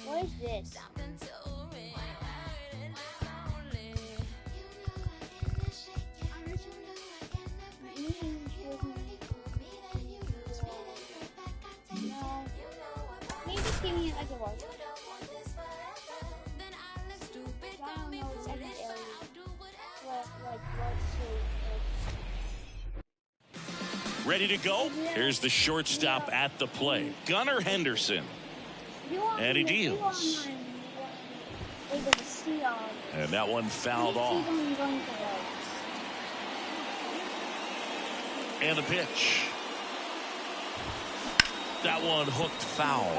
What is this? No. Maybe just give me like a watch. I don't know exactly what Ready to go? Here's the shortstop at the plate, Gunnar Henderson. And he deals. And that one fouled off. And the pitch. That one hooked foul.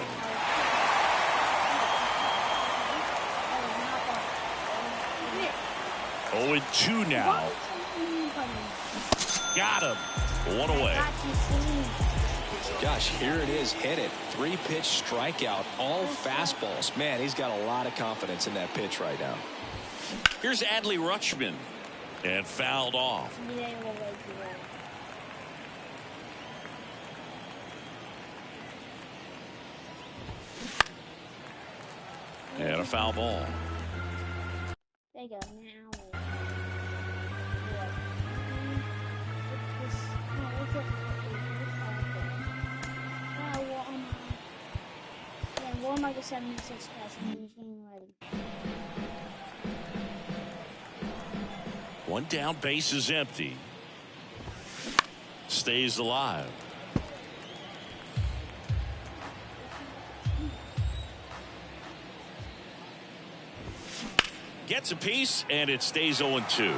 Oh, and 2 now. Got him. 1 away. Gosh, here it is, hit it. 3-pitch strikeout, all fastballs. Man, he's got a lot of confidence in that pitch right now. Here's Adley Rutschman. And fouled off. And a foul ball. There you go. Now. Walmart the 76 class and he's getting ready. 1 down, base is empty. Stays alive. Gets a piece, and it stays 0-2.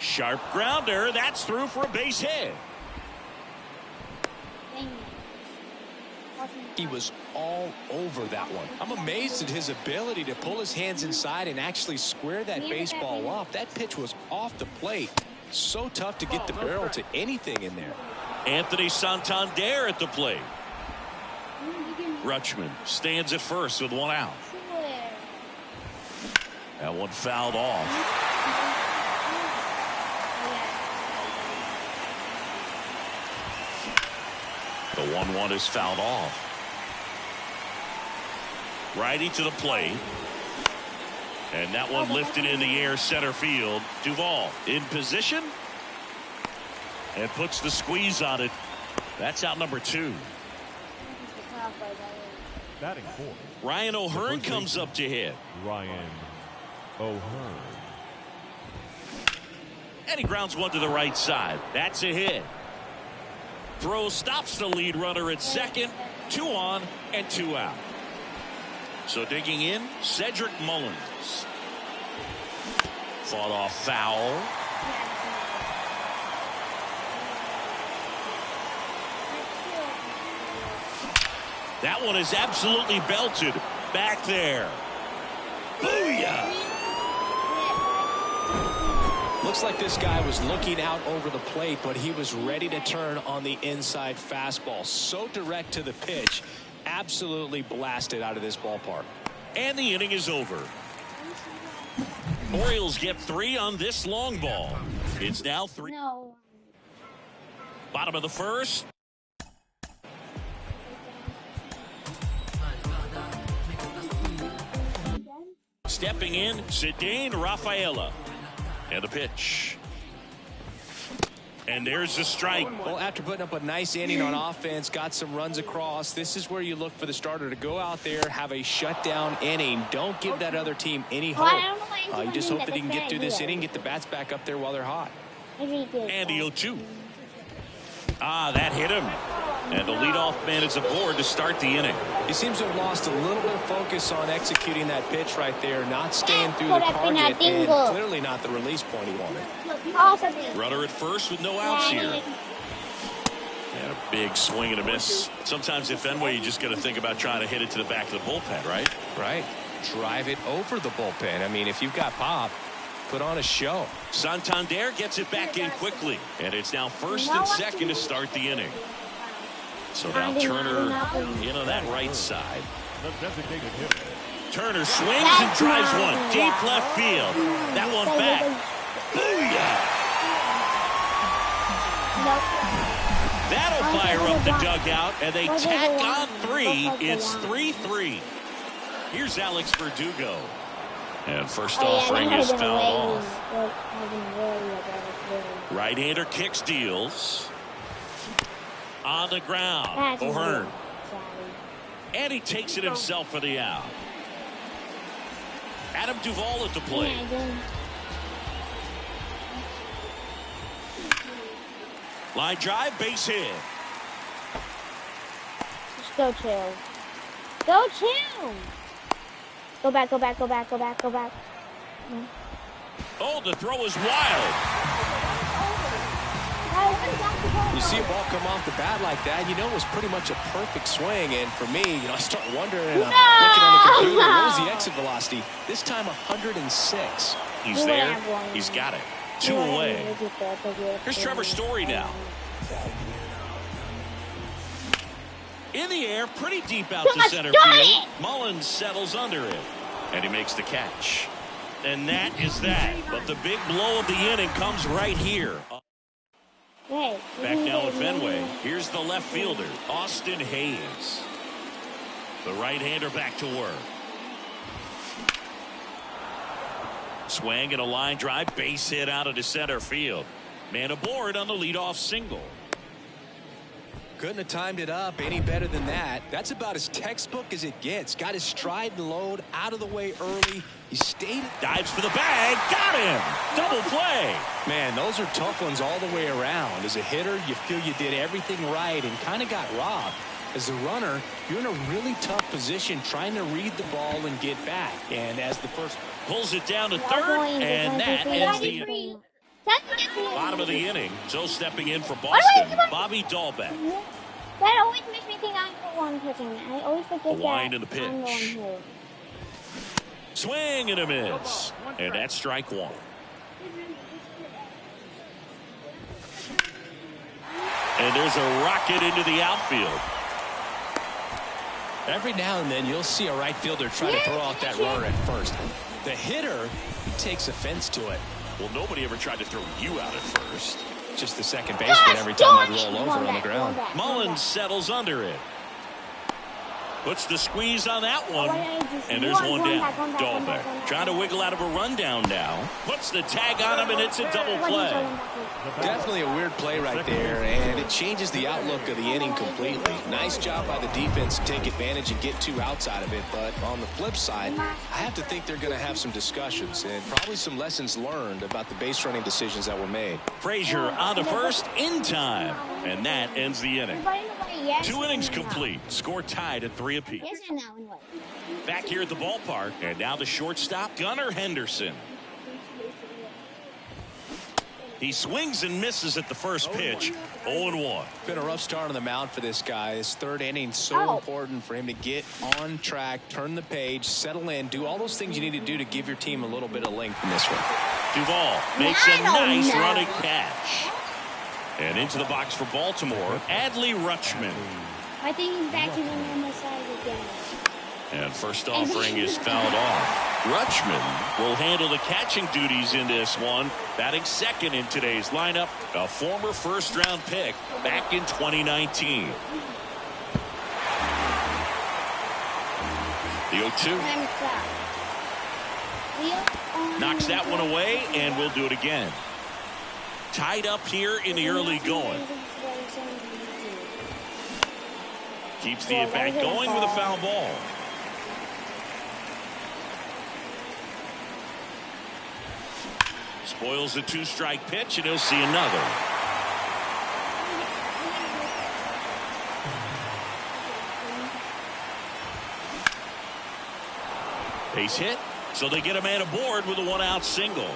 Sharp grounder. That's through for a base hit. He was all over that one. I'm amazed at his ability to pull his hands inside and actually square that baseball up. That pitch was off the plate. So tough to get the barrel to anything in there. Anthony Santander at the plate. Rutschman stands at first with 1 out. That one fouled off. The 1-1 is fouled off. Righty to the plate. And that one lifted in the air, center field. Duvall in position. And puts the squeeze on it. That's out number 2. Batting 4. Ryan O'Hearn comes up to hit. Ryan O'Hearn. And he grounds one to the right side. That's a hit. Throw stops the lead runner at second. 2 on and 2 out. So digging in, Cedric Mullins. Fought off foul. That one is absolutely belted back there. Booyah! Looks like this guy was looking out over the plate, but he was ready to turn on the inside fastball. So direct to the pitch. Absolutely blasted out of this ballpark. And the inning is over. Orioles get 3 on this long ball. It's now 3. No. Bottom of the first. Stepping in, Ceddanne Rafaela. And the pitch. And there's the strike. Well, after putting up a nice inning on offense, got some runs across, this is where you look for the starter to go out there, have a shutdown inning. Don't give that other team any hope. You just hope that he can get through this inning, get the bats back up there while they're hot. And the 0-2. That hit him. And the leadoff man is aboard to start the inning. He seems to have lost a little bit of focus on executing that pitch right there, not staying through the target, and clearly not the release point he wanted. Runner at first with no outs here. And a Big swing and a miss. Sometimes at Fenway, you just got to think about trying to hit it to the back of the bullpen, right? Right. Drive it over the bullpen. I mean, if you've got pop, put on a show. Santander gets it back in quickly, and it's now first and second to start the inning. So now Turner in on that right side. The designated hitter. Turner swings and drives one deep left field. That one back. Booyah! That'll fire up the dugout, and they tack on 3. It's 3-3. Here's Alex Verdugo. And first offering is fouled off. Right-hander kicks, deals. On the ground, O'Hearn. And he takes it himself for the out. Adam Duvall at the plate. Line drive, base hit. Just go chill. Go chill. Go back, go back, go back, go back, go back. Oh, the throw is wild. You see a ball come off the bat like that, you know it was pretty much a perfect swing. And for me, I start wondering, looking on the computer, what was the exit velocity? This time 106. He's there. He's got it. 2 away. Here's Trevor Story now. In the air, pretty deep out to center field. Mullins settles under it, and he makes the catch. And that is that. But the big blow of the inning comes right here. Back now at Fenway. Here's the left fielder, Austin Hayes. The right-hander back to work. Swing and a line drive, base hit out into center field. Man aboard on the leadoff single. Couldn't have timed it up any better than that. That's about as textbook as it gets. Got his stride and load out of the way early. He stayed. Dives for the bag. Got him. Double play. Man, those are tough ones all the way around. As a hitter, you feel you did everything right and kind of got robbed. As a runner, you're in a really tough position trying to read the ball and get back. And as the first pulls it down to third, and that ends the inning. Bottom of the inning. So stepping in for Boston, Bobby Dahlbeck. That always makes me think I'm the one pitching. I always forget that. A wind in the pitch. I'm the one who. Swing and a miss. And that's strike 1. And there's a rocket into the outfield. Every now and then you'll see a right fielder try to throw out that runner at first. The hitter takes offense to it. Well, nobody ever tried to throw you out at first. Just the second baseman every time I'd roll over on the ground. Mullins settles under it. Puts the squeeze on that one. And there's one down. Dahlbeck trying to wiggle out of a rundown now. Puts the tag on him, and it's a double play. Definitely a weird play right there, and it changes the outlook of the inning completely. Nice job by the defense to take advantage and get 2 outs out of it. But on the flip side, I have to think they're going to have some discussions and probably some lessons learned about the base running decisions that were made. Frazier on to first in time, and that ends the inning. 2 innings complete. Score tied at 3 apiece. Yes or no? Back here at the ballpark, and now the shortstop, Gunnar Henderson. He swings and misses at the first pitch. 0-1. Been a rough start on the mound for this guy. His third inning so important for him to get on track, turn the page, settle in, do all those things you need to do to give your team a little bit of length in this one. Duvall makes a nice running catch. And into the box for Baltimore, Adley Rutschman. I think he's back to the normal size again. And first offering is fouled off. Rutschman will handle the catching duties in this one. Batting second in today's lineup, a former first-round pick back in 2019. The 0-2. Knocks that one away, and we'll do it again. Tied up here in the early going. Keeps the at-bat going with a foul ball. Spoils the 2-strike pitch, and he'll see another. Base hit, so they get a man aboard with a 1-out single.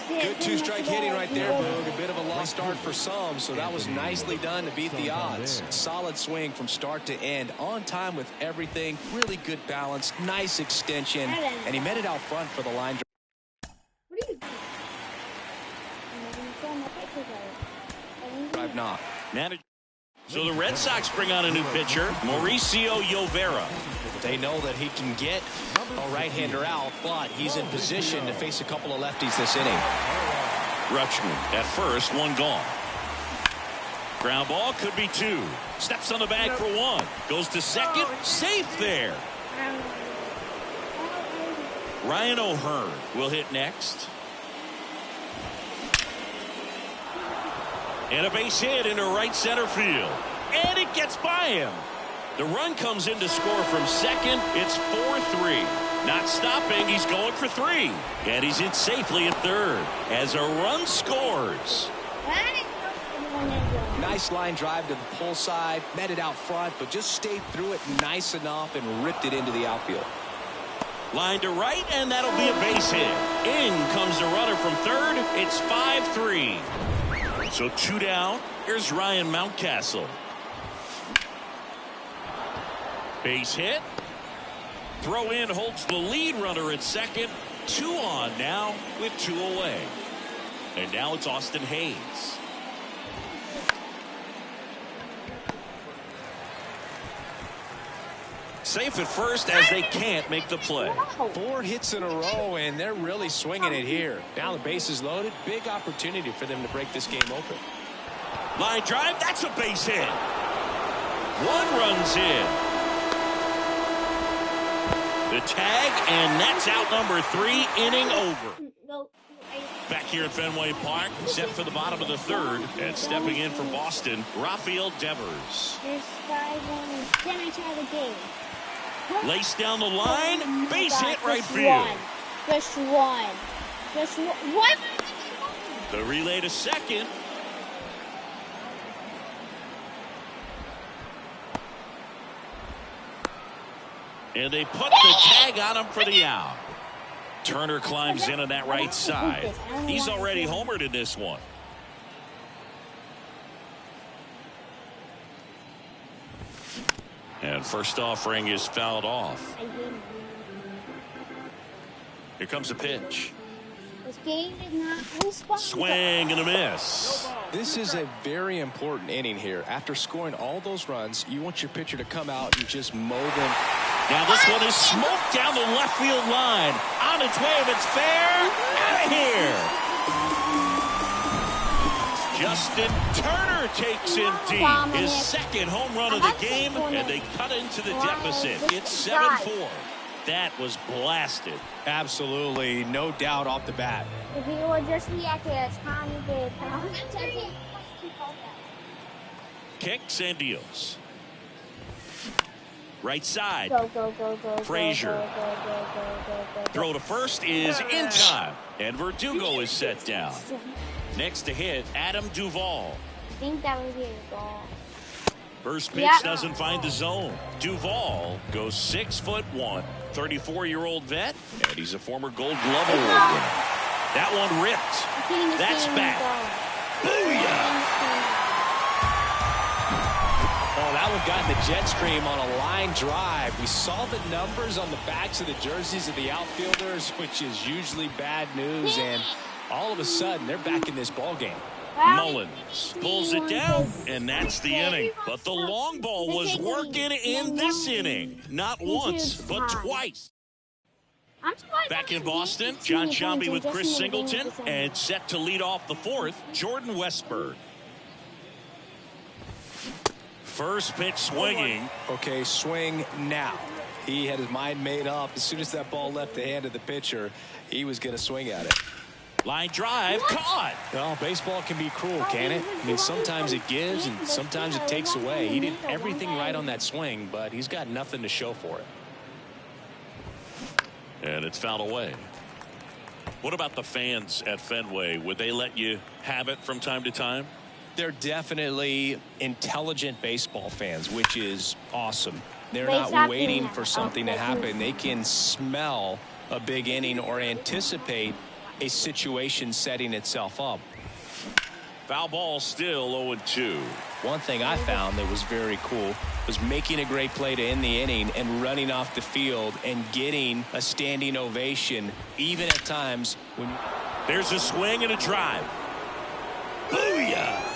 Good two-strike hitting right there, Boog. A bit of a lost start for some, so that was nicely done to beat the odds. Solid swing from start to end. On time with everything. Really good balance. Nice extension. And he met it out front for the line drive. Drive knock. So the Red Sox bring on a new pitcher, Mauricio Llovera. They know that he can get a right-hander out, but he's in position to face a couple of lefties this inning. Rutschman at first, one gone. Ground ball could be two. Steps on the bag for one. Goes to second. Safe there. Ryan O'Hearn will hit next. And a base hit into right center field. And it gets by him. The run comes in to score from second. It's 4-3. Not stopping. He's going for three. And he's in safely at third as a run scores. Nice line drive to the pull side. Met it out front, but just stayed through it nice enough and ripped it into the outfield. Line to right, and that'll be a base hit. In comes the runner from third. It's 5-3. So two down. Here's Ryan Mountcastle. Base hit. Throw in holds the lead runner at second. Two on now with two away. And now it's Austin Hayes. Safe at first as they can't make the play. 4 hits in a row, and they're really swinging it here. Now the base is loaded. Big opportunity for them to break this game open. Line drive. That's a base hit. One runs in. The tag, and that's out number 3. Inning over. Back here at Fenway Park, set for the bottom of the third, and stepping in from Boston, Rafael Devers. There's 5-1, then I try the game. Lace down the line, base hit right field. Just one. What? The relay to second. And they put the tag on him for the out. Turner climbs in on that right side. He's already homered in this one. And first offering is fouled off. Here comes a pitch. This game is not responsible. Swing and a miss. This is a very important inning here. After scoring all those runs, you want your pitcher to come out and just mow them. Now this one is smoked down the left field line. On its way, if it's fair, out of here. Justin Turner takes in deep. His second home run of the game, and they cut into the deficit. It's 7-4. That was blasted. Absolutely, no doubt off the bat. If you would just react to a tiny bit. Kicks and deals. Right side. Go. Frazier. Throw to first is in time. And Verdugo is set down. Next to hit, Adam Duvall. I think that was his ball. First pitch doesn't find the zone. Duvall goes 6'1", 34-year-old vet, and he's a former Gold Glove Award winner. That one ripped. That's back. Booyah! Oh, that one got in the jet stream on a line drive. We saw the numbers on the backs of the jerseys of the outfielders, which is usually bad news, and all of a sudden they're back in this ball game. Mullins pulls it down, and that's the inning. But the long ball was working in this inning. Not once, but twice. Back in Boston, John Sciambi with Chris Singleton, and set to lead off the fourth, Jordan Westburg. First pitch swinging. Okay, swing now. He had his mind made up. As soon as that ball left the hand of the pitcher, he was going to swing at it. Line drive, caught. Well, baseball can be cruel, can it? I mean, sometimes it gives and sometimes it takes away. He did everything right on that swing, but he's got nothing to show for it. And it's fouled away. What about the fans at Fenway? Would they let you have it from time to time? They're definitely intelligent baseball fans, which is awesome. They're not waiting for something to happen. They can smell a big inning or anticipate a situation setting itself up. Foul ball still 0-2. One thing I found that was very cool was making a great play to end the inning and running off the field and getting a standing ovation, even at times when... There's a swing and a drive. Booyah!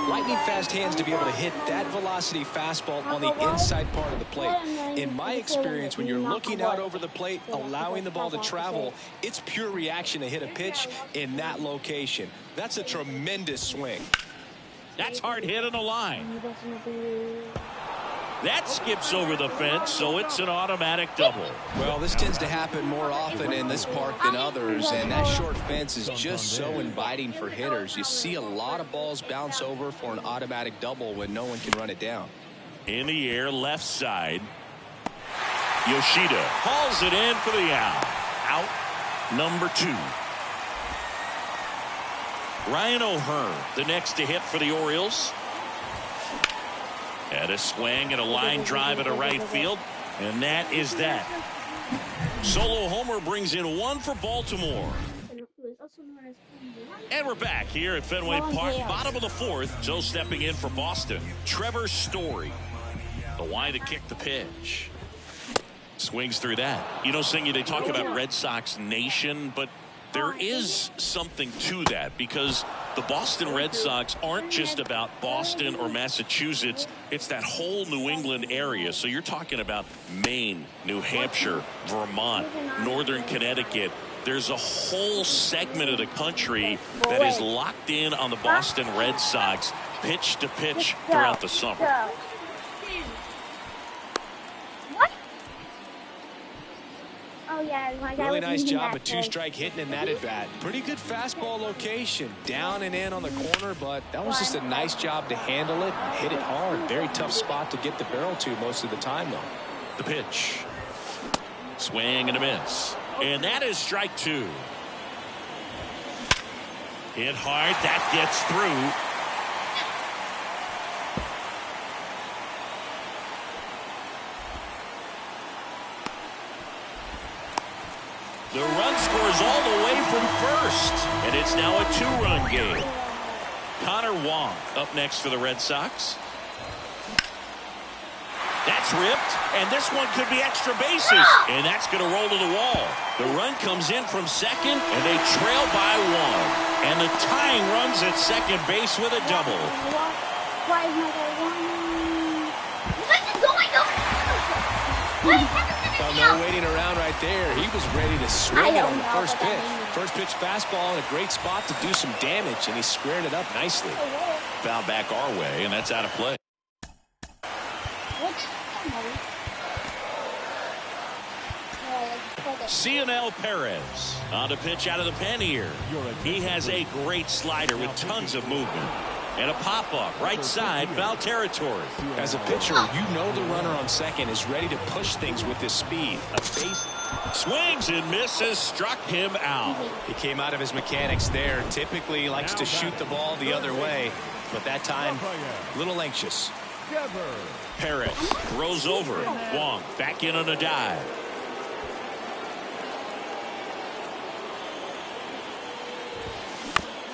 Lightning fast hands to be able to hit that velocity fastball on the inside part of the plate. In my experience, when you're looking out over the plate, allowing the ball to travel, it's pure reaction to hit a pitch in that location. That's a tremendous swing. That's hard hit on the line. That skips over the fence, so it's an automatic double. Well, this tends to happen more often in this park than others, and that short fence is just so inviting for hitters. You see a lot of balls bounce over for an automatic double when no one can run it down. In the air, left side. Yoshida hauls it in for the out. Out number 2. Ryan O'Hearn, the next to hit for the Orioles. And a swing and a line drive at a right field. And that is that. Solo homer brings in 1 for Baltimore. And we're back here at Fenway Park, bottom of the 4th. So stepping in for Boston, Trevor Story. The line to kick the pitch. Swings through that. You know, Singy, they talk about Red Sox Nation, but there is something to that because the Boston Red Sox aren't just about Boston or Massachusetts. It's that whole New England area. So you're talking about Maine, New Hampshire, Vermont, Northern Connecticut. There's a whole segment of the country that is locked in on the Boston Red Sox pitch to pitch throughout the summer. Really nice job of 2-strike hitting in that at bat. Pretty good fastball location, down and in on the corner, but that was just a nice job to handle it and hit it hard. Very tough spot to get the barrel to most of the time, though. The pitch. Swing and a miss. And that is strike 2. Hit hard. That gets through. The run scores all the way from first, and it's now a 2-run game. Connor Wong up next for the Red Sox. That's ripped, and this one could be extra bases, and that's going to roll to the wall. The run comes in from second, and they trail by 1. And the tying runs at second base with a double. Why is my guy running? What is going on? Well, no waiting around right there. He was ready to swing it on the first pitch. First pitch fastball in a great spot to do some damage, and he squared it up nicely. Foul back our way, and that's out of play. Cionel Perez on the pitch out of the pen here. He has a great slider with tons of movement. And a pop-up, right side, foul territory. As a pitcher, you know the runner on second is ready to push things with his speed. A base swings and misses, struck him out. He came out of his mechanics there. Typically likes to shoot the ball the other way, but that time, a little anxious. Perez throws over. Wong back in on a dive.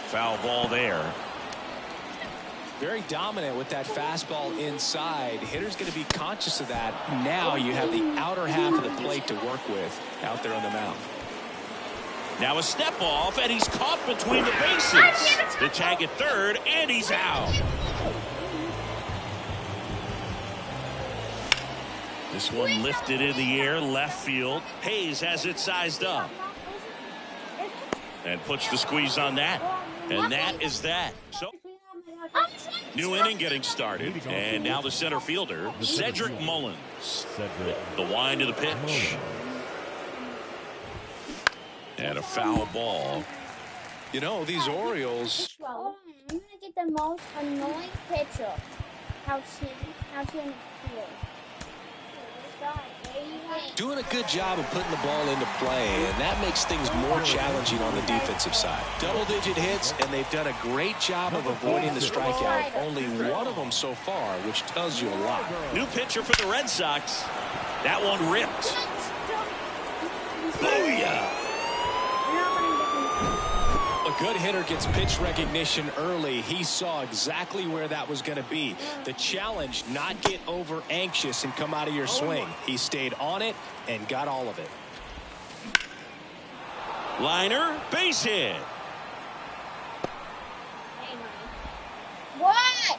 Foul ball there. Very dominant with that fastball inside. Hitter's going to be conscious of that. Now you have the outer half of the plate to work with out there on the mound. Now a step off, and he's caught between the bases. The tag at third, and he's out. This one lifted in the air, left field. Hayes has it sized up. And puts the squeeze on that. And that is that. So new inning getting started, and now the center fielder, Cedric Mullins. The wind of the pitch. And a foul ball. You know, these Orioles. I'm going to get the most annoying pitcher. How she in the field. Doing a good job of putting the ball into play, and that makes things more challenging on the defensive side. Double-digit hits, and they've done a great job of avoiding the strikeout. Only one of them so far, which tells you a lot. New pitcher for the Red Sox. That one ripped. Booyah! a good hitter gets pitch recognition early. He saw exactly where that was going to be. The challenge, not get over anxious and come out of your swing. He stayed on it and got all of it. Liner, base hit. What?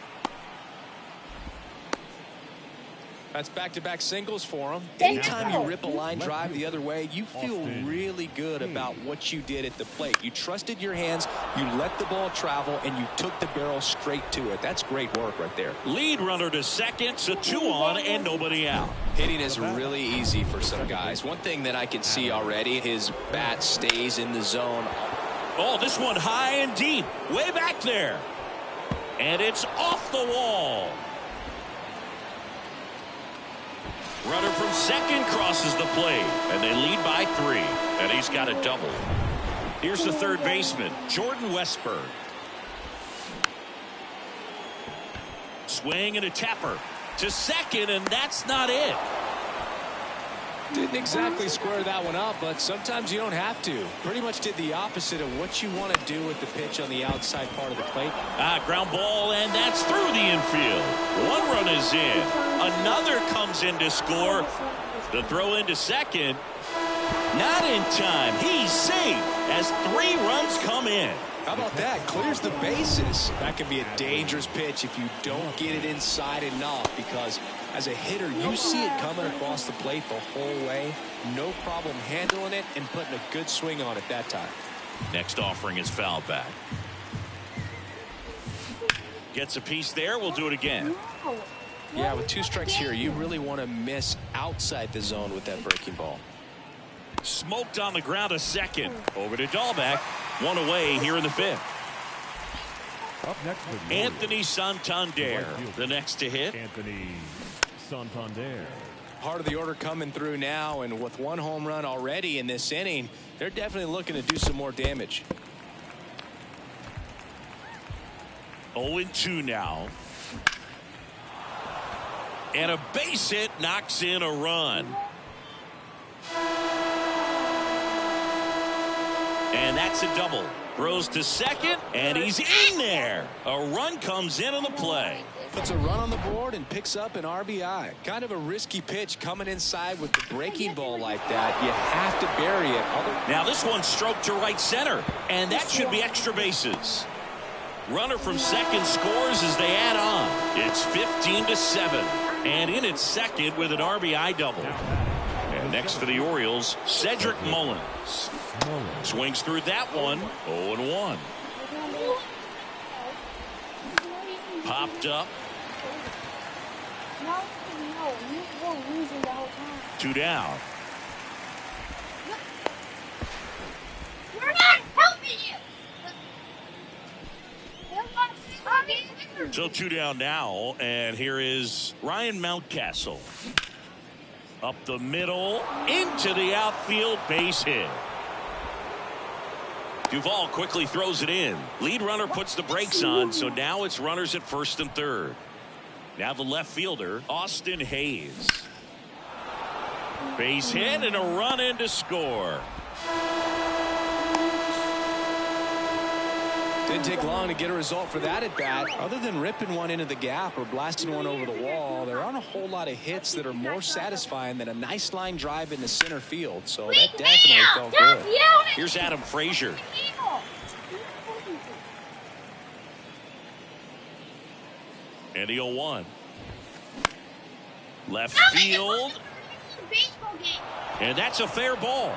That's back-to-back singles for him. Thank Anytime you. you rip a line drive the other way, you feel really good about what you did at the plate. You trusted your hands, you let the ball travel, and you took the barrel straight to it. That's great work right there. Lead runner to second, so 2 on and nobody out. Hitting is really easy for some guys. One thing that I can see already, his bat stays in the zone. Oh, this one high and deep, way back there. And it's off the wall. Runner from second crosses the plate, and they lead by 3. And he's got a double. Here's the third baseman, Jordan Westburg. Swing and a tapper to second, and that's not it. Didn't exactly square that one up, but sometimes you don't have to. Pretty much did the opposite of what you want to do with the pitch on the outside part of the plate. Ground ball, and that's through the infield. 1 run is in. Another comes in to score. The throw into second. Not in time. He's safe as 3 runs come in. How about that? Clears the bases. That can be a dangerous pitch if you don't get it inside enough, because as a hitter, you see it coming across the plate the whole way. No problem handling it and putting a good swing on it that time. Next offering is foul back. Gets a piece there. We'll do it again. Yeah, with 2 strikes here, you really want to miss outside the zone with that breaking ball. Smoked on the ground to second. Over to Dahlbeck. 1 away here in the 5th. Up next with Anthony Santander, the next to hit. Anthony Santander. Part of the order coming through now, and with 1 home run already in this inning, they're definitely looking to do some more damage. 0-2 now. And a base hit knocks in a run. And that's a double. Throws to second, and he's in there. A run comes in on the play. Puts a run on the board and picks up an RBI. Kind of a risky pitch coming inside with the breaking ball like that. You have to bury it. Now this one stroked to right center, and that should be extra bases. Runner from second scores as they add on. It's 15-7. And in at second with an RBI double. And next for the Orioles, Cedric Mullins. Swings through that one. 0-1. Popped up. 2 down. We're not helping you. So 2 down now, and here is Ryan Mountcastle. Up the middle, into the outfield, base hit. Duvall quickly throws it in. Lead runner puts the brakes on, so now it's runners at first and third. Now the left fielder, Austin Hayes. Base hit and a run in to score. Didn't take long to get a result for that at bat. Other than ripping one into the gap or blasting one over the wall, there aren't a whole lot of hits that are more satisfying than a nice line drive into center field. So that definitely felt good. Here's Adam Frazier. And the 0-1. Left field. And that's a fair ball.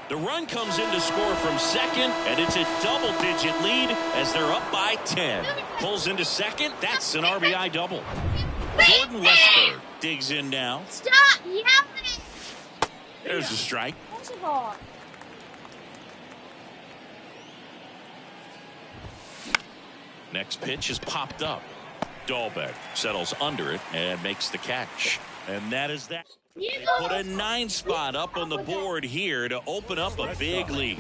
The run comes in to score from second, and it's a double-digit lead as they're up by 10. Pulls into second. That's an RBI double. Jordan Westburg digs in now. Stop! You have it. There's a strike. Next pitch is popped up. Dahlbeck settles under it and makes the catch. And that is that. They put a 9 spot up on the board here to open up a big lead.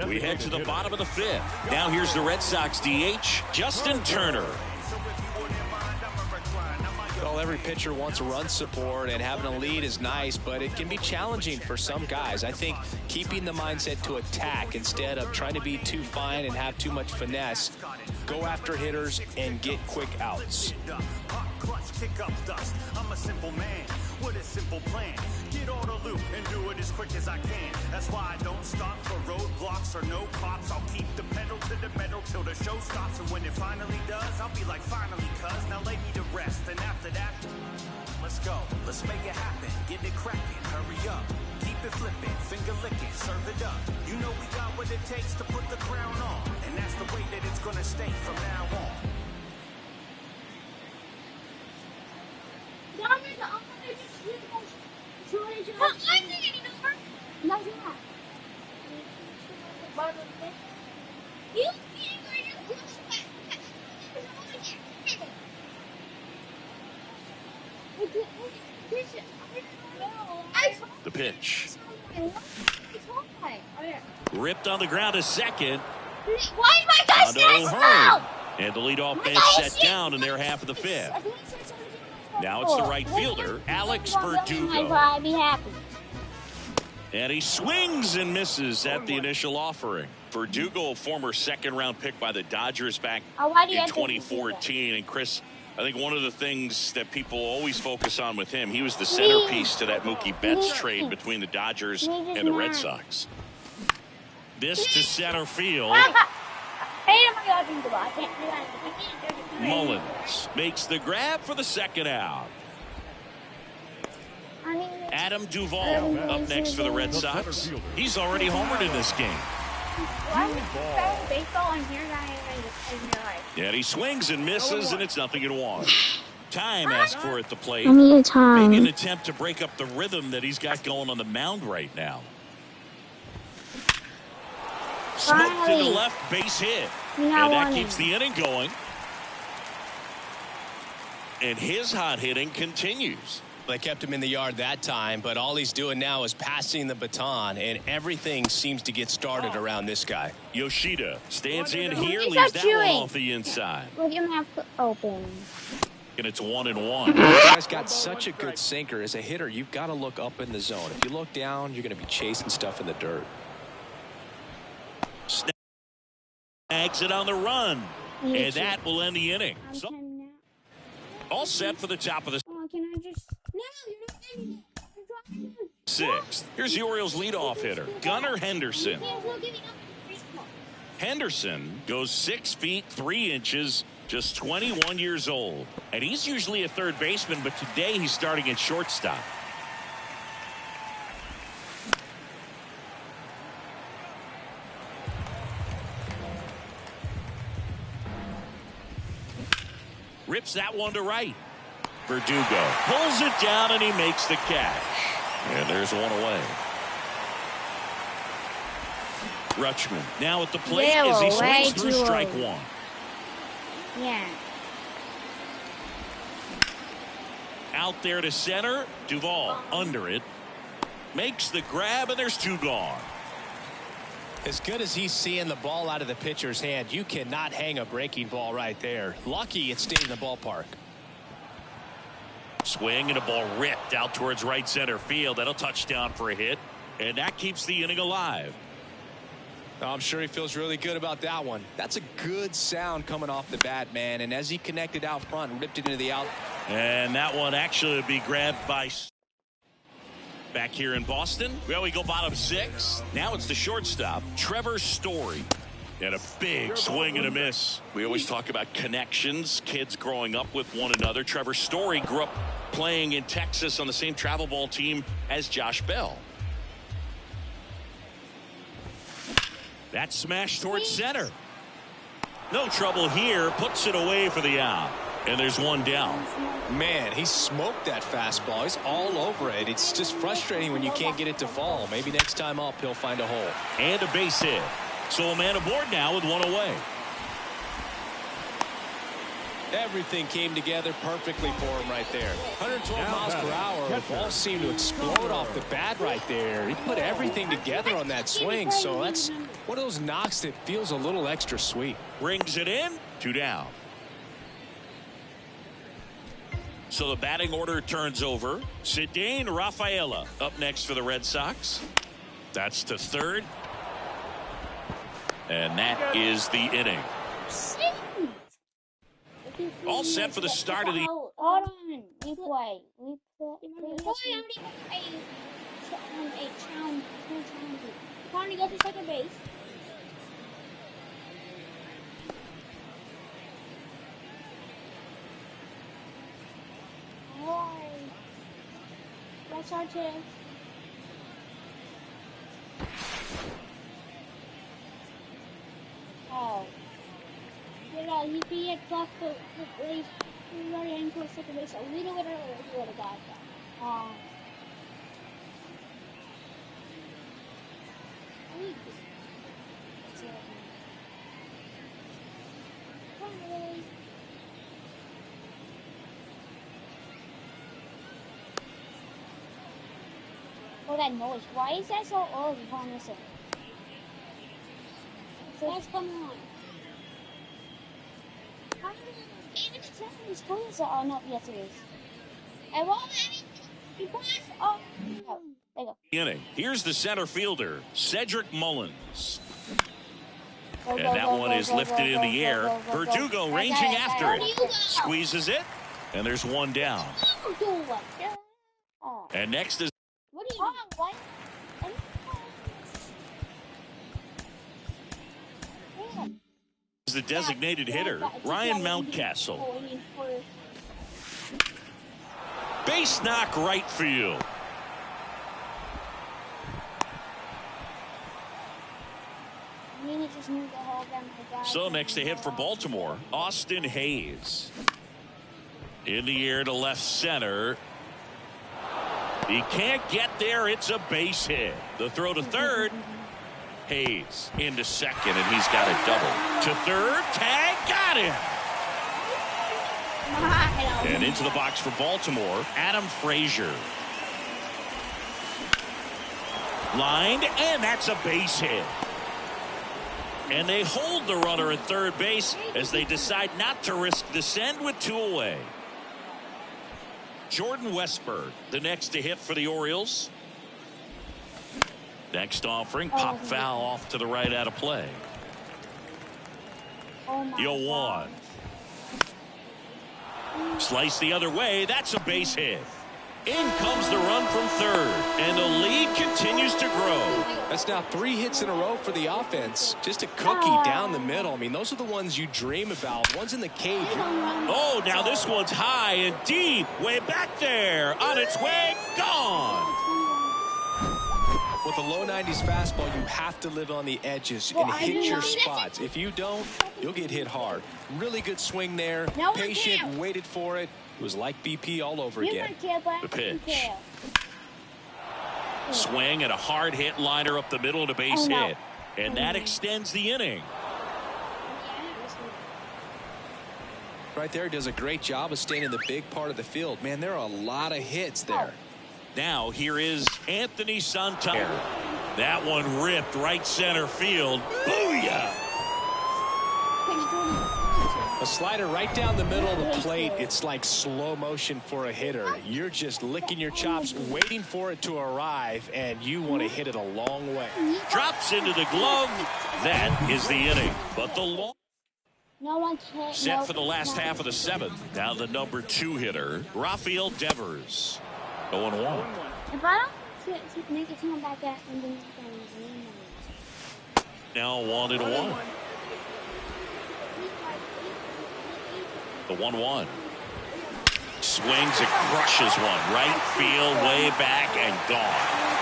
We head to the bottom of the 5th. Now here's the Red Sox DH, Justin Turner. Well, every pitcher wants run support, and having a lead is nice, but it can be challenging for some guys. I think keeping the mindset to attack instead of trying to be too fine and have too much finesse, go after hitters and get quick outs. I'm a simple man with a simple plan. Get on the loop and do it as quick as I can. That's why I don't stop for roadblocks or no cops. I'll keep the pedal to the metal till the show stops. And when it finally does, I'll be like, finally, cuz. Now lay me to rest. And after that, let's go. Let's make it happen. Get it cracking. Hurry up. Keep it flipping. Finger licking. Serve it up. You know we got what it takes to put the crown on. And that's the way that it's gonna stay from now on. The pitch. Ripped on the ground to second. Why am I Onto O'Hearn. And the leadoff bench set down in their half of the fifth. Now it's the right fielder, Alex Verdugo. And he swings and misses at the initial offering. Verdugo, a former second-round pick by the Dodgers back in 2014. And Chris, I think one of the things that people always focus on with him, he was the centerpiece to that Mookie Betts trade between the Dodgers and the Red Sox. This to center field. Mullins makes the grab for the second out. Adam Duvall up next for the Red Sox. He's already homered in this game. Yeah, he swings and misses, and it's 0-1. Time asked for at the plate. Maybe an attempt to break up the rhythm that he's got going on the mound right now. Smoked to the left, base hit. And that keeps the inning going. And his hot hitting continues. They kept him in the yard that time, but all he's doing now is passing the baton, and everything seems to get started around this guy. Yoshida stands in here, leaves that one off the inside. We're gonna have to open. And it's 1-1. This guy's got such a good sinker. As a hitter, you've got to look up in the zone. If you look down, you're going to be chasing stuff in the dirt. Snags it on the run. And that will end the inning. So, all set for the top of the sixth. Here's the Orioles leadoff hitter, Gunnar Henderson. Henderson goes 6 feet 3 inches, just 21 years old. And he's usually a third baseman, but today he's starting at shortstop. Rips that one to right. Verdugo pulls it down and he makes the catch. And there's one away. Rutschman now at the plate as he swings through strike one. Yeah. Out there to center. Duvall under it. Makes the grab and there's 2 gone. As good as he's seeing the ball out of the pitcher's hand, you cannot hang a breaking ball right there. Lucky it stayed in the ballpark. Swing and a ball ripped out towards right center field. That'll touch down for a hit. And that keeps the inning alive. I'm sure he feels really good about that one. That's a good sound coming off the bat, man. And as he connected out front and ripped it into the out. And that one actually would be grabbed by... Back here in Boston, well, we go bottom 6. Now it's the shortstop, Trevor Story. And a big swing and a miss. We always talk about connections, kids growing up with one another. Trevor Story grew up playing in Texas on the same travel ball team as Josh Bell. That smash towards center. No trouble here, puts it away for the out. And there's one down. Man, he smoked that fastball. He's all over it. It's just frustrating when you can't get it to fall. Maybe next time up he'll find a hole. And a base hit. So a man aboard now with one away. Everything came together perfectly for him right there. 112 miles per hour. The ball seemed to explode off the bat right there. He put everything together on that swing. So that's one of those knocks that feels a little extra sweet. Brings it in. 2 down. So the batting order turns over. Ceddanne Rafaela up next for the Red Sox. That's to third. And that is the inning. All set for the start of the... Hold on. We play. Time to go to second base. Alright. That's our turn. Oh. If he had left the base, he was already into a second base a little bit earlier, he would have got that. Oh, that noise. Why is that so early on this end? So what's going on? Oh no, yes it is. And what? Oh, no. There you go. Inning. Here's the center fielder, Cedric Mullins. Go, And go, that go, one go, is go, lifted go, in go, the go, air. go, go, go. Verdugo I ranging got after it. Verdugo. Squeezes it. And there's one down. Oh. And next is... What are you doing? What? the designated hitter, Ryan Mountcastle. Base knock right field. So next to hit for Baltimore, Austin Hayes. In the air to left center. He can't get there. It's a base hit. The throw to third. Hayes into second, and he's got a double. To third, tag, got him. And into the box for Baltimore, Adam Frazier. Lined, and that's a base hit. And they hold the runner at third base as they decide not to risk the send with two away. Jordan Westburg, the next to hit for the Orioles. Next offering, pop foul off to the right out of play. Yoan. Slice the other way. That's a base hit. In comes the run from third, and the lead continues to grow. That's now 3 hits in a row for the offense. Just a cookie down the middle. I mean, those are the ones you dream about. One's in the cage. Oh, now this one's high and deep. Way back there. On its way. Gone. With a low 90s fastball, you have to live on the edges and hit your spots. If you don't, you'll get hit hard. Really good swing there. Patient, waited for it. It was like BP all over again. The pitch. Swing and a hard hit liner up the middle to base hit. And that extends the inning. Right there, does a great job of staying in the big part of the field. Man, there are a lot of hits there. Now here is Anthony Santana. That one ripped right center field. Booyah! A slider right down the middle of the plate. It's like slow motion for a hitter. You're just licking your chops, waiting for it to arrive, and you want to hit it a long way. Drops into the glove. That is the inning. But the long set for the last half of the seventh. Now the number 2 hitter, Rafael Devers. 0-1. If I don't make it come back at and then now 1-1. The 1-1. Swings and crushes one. Right field, way back, and gone.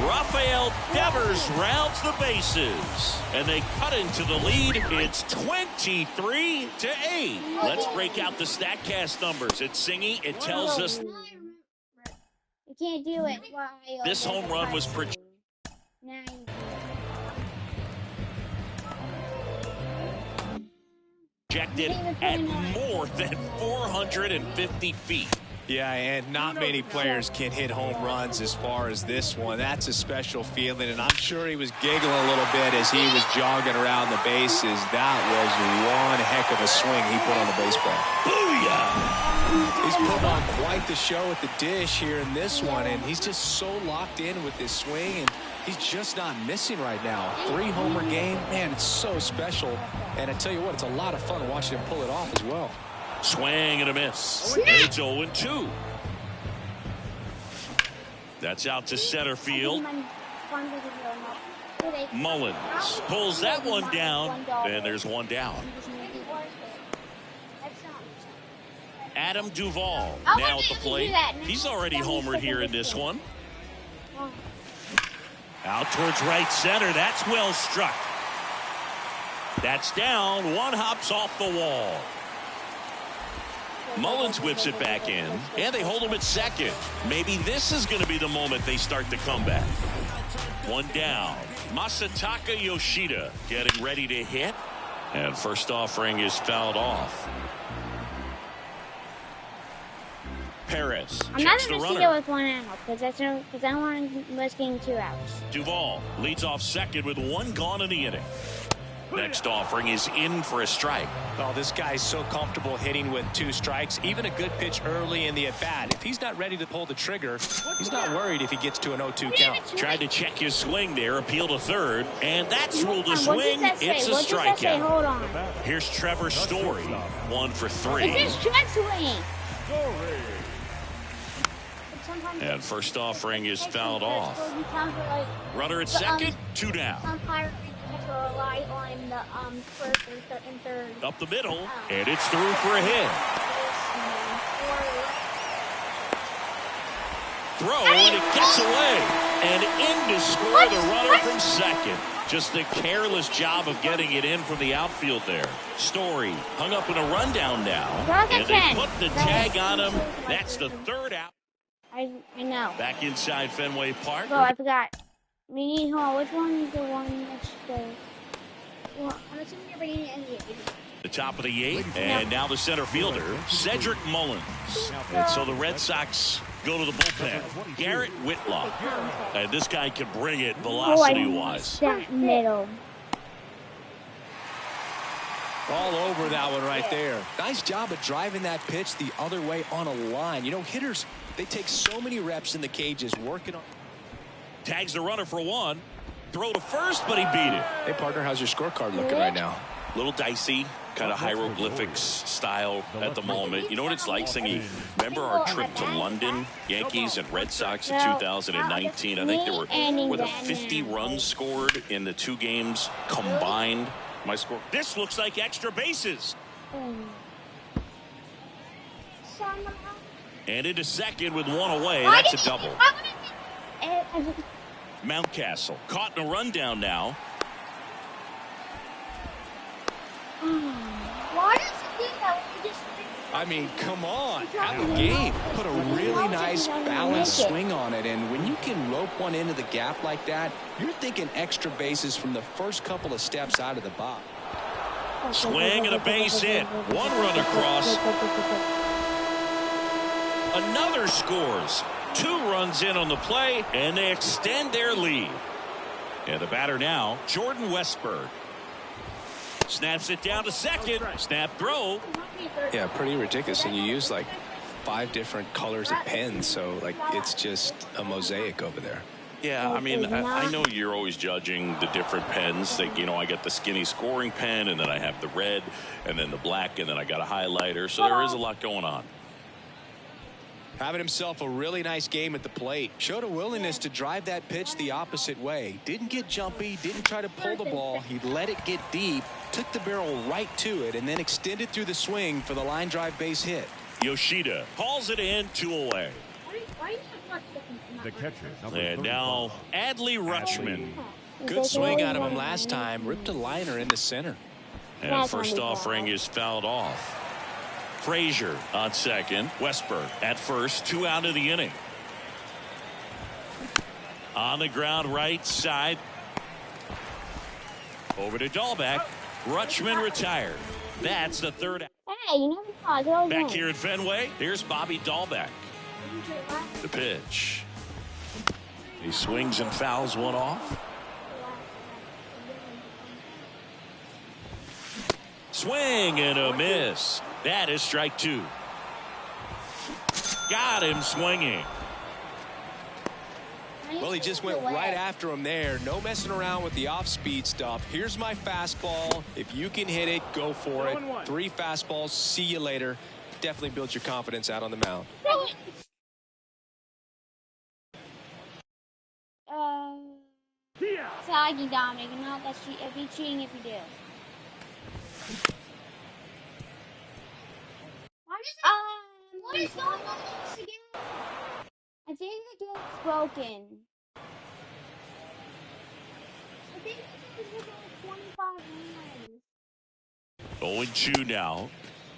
Rafael Devers rounds the bases. And they cut into the lead. It's 23-8. Let's break out the StatCast numbers. It's singing. It tells us you can't do it. this home run was projected at more than 450 feet. Yeah, and not many players can hit home runs as far as this one. That's a special feeling, and I'm sure he was giggling a little bit as he was jogging around the bases. That was one heck of a swing he put on the baseball. Booyah! He's put on quite the show at the dish here in this one, and he's just so locked in with this swing, and he's just not missing right now. 3-homer game, man, it's so special. And I tell you what, it's a lot of fun watching him pull it off as well. Swing and a miss. It's 0-2. That's out to center field. Mullins pulls that one down, and there's one down. Adam Duvall now at the plate. He's already homered here in this one. Out towards right center. That's well struck. That's down. One hops off the wall. Mullins whips it back in, and they hold him at second. Maybe this is going to be the moment they start the comeback. One down. Masataka Yoshida getting ready to hit, and first offering is fouled off. Perez I'm not checks the going to runner. see it with 1 out because I don't want to risk getting 2 outs. Duvall leads off second with 1 gone in the inning. Next offering is in for a strike. Oh, this guy's so comfortable hitting with 2 strikes. Even a good pitch early in the at-bat. If he's not ready to pull the trigger, he's not worried if he gets to an 0-2 count. Tried to check his swing there, appeal to third, and that's ruled a What swing. does that say? It's a What does that say? strikeout. Hold on. Here's Trevor Story, 1 for 3. It's a strike swing. And first offering is fouled off. Runner at second, 2 down. Umpire rely on the first and third. Up the middle, and it's through for a hit. Throw, and it gets away. And in to score the runner from second. Just a careless job of getting it in from the outfield there. Story hung up in a rundown now. And they put the tag on him. That's the 3rd out. I know. Back inside Fenway Park. Oh, I forgot. We need, hold on, which one is the one that's the... Well, I'm assuming you're bringing it in the 8th. The top of the 8th, and now the center fielder, Cedric Mullins. And so the Red Sox go to the bullpen. Garrett Whitlock. And this guy can bring it velocity-wise. That middle. All over that one right there. Nice job of driving that pitch the other way on a line. You know, hitters, they take so many reps in the cages working on. Tags the runner for 1. Throw to first, but he beat it. Hey, partner, how's your scorecard looking right now? Little dicey, kind of hieroglyphics style at the moment. You know what it's like, Singy? Remember our trip to London, Yankees and Red Sox in 2019? I think there were the 50 runs scored in the 2 games combined. My score. This looks like extra bases. And into second with 1 away. That's a double. Mountcastle caught in a rundown now. Why does he do that when you just... I mean, come on. Have a game. Put a really nice balanced swing on it. And when you can rope one into the gap like that, you're thinking extra bases from the first couple of steps out of the box. Swing and a base hit. 1 run across. Another scores. 2 runs in on the play, and they extend their lead. And the batter now, Jordan Westburg. Snaps it down to second. Snap throw. Yeah, pretty ridiculous. And you use like 5 different colors of pens, so like it's just a mosaic over there. Yeah, I mean, I know you're always judging the different pens. Like, you know, I got the skinny scoring pen, and then I have the red, and then the black, and then I got a highlighter. So there is a lot going on. Having himself a really nice game at the plate. Showed a willingness to drive that pitch the opposite way. Didn't get jumpy, didn't try to pull the ball. He let it get deep, took the barrel right to it, and then extended through the swing for the line drive base hit. Yoshida hauls it in, 2 away. The catcher, number And 35. now Adley Rutschman. Good swing out of him last time. Ripped a liner into center. And first offering is fouled off. Frazier on second. Westburg at first. 2 out of the inning. On the ground right side. Over to Dahlbeck. Rutschman retired. That's the 3rd out. Hey, you never know. They're all Back young. here at Fenway, here's Bobby Dahlbeck. The pitch. He swings and fouls one off. Swing and a miss. That is strike two. Got him swinging. Well, he just went right after him there. No messing around with the off-speed stuff. Here's my fastball. If you can hit it, go for it. 3 fastballs. See you later. Definitely builds your confidence out on the mound. Saggy Dominic, and not that it'd be cheating if you do. What is going on with this again? I think the game's broken. I think this is 25 minutes. 0-2 now.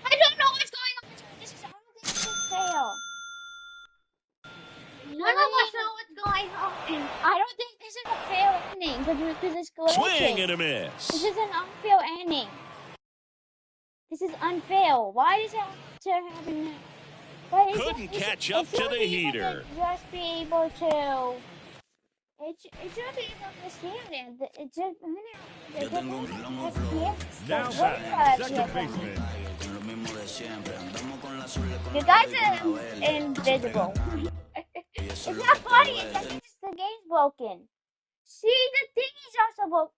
I don't know what's going on. This is, I don't think this is fail. None of us know what's going on. I don't think this is a fair ending because it's glitching. Swing and a miss. This is an unfair ending. This is unfair. Why does it have to happen now? Couldn't catch up to the heater. Just be able to. It should be able to stand it. It just. Now batting, second baseman. You guys are invisible. It's not funny. It's just the game's broken. See, the thing is also broken.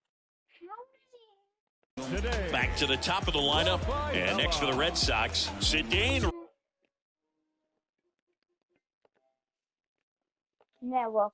How is Today. Back to the top of the lineup. And next for the Red Sox, Zidane. Network.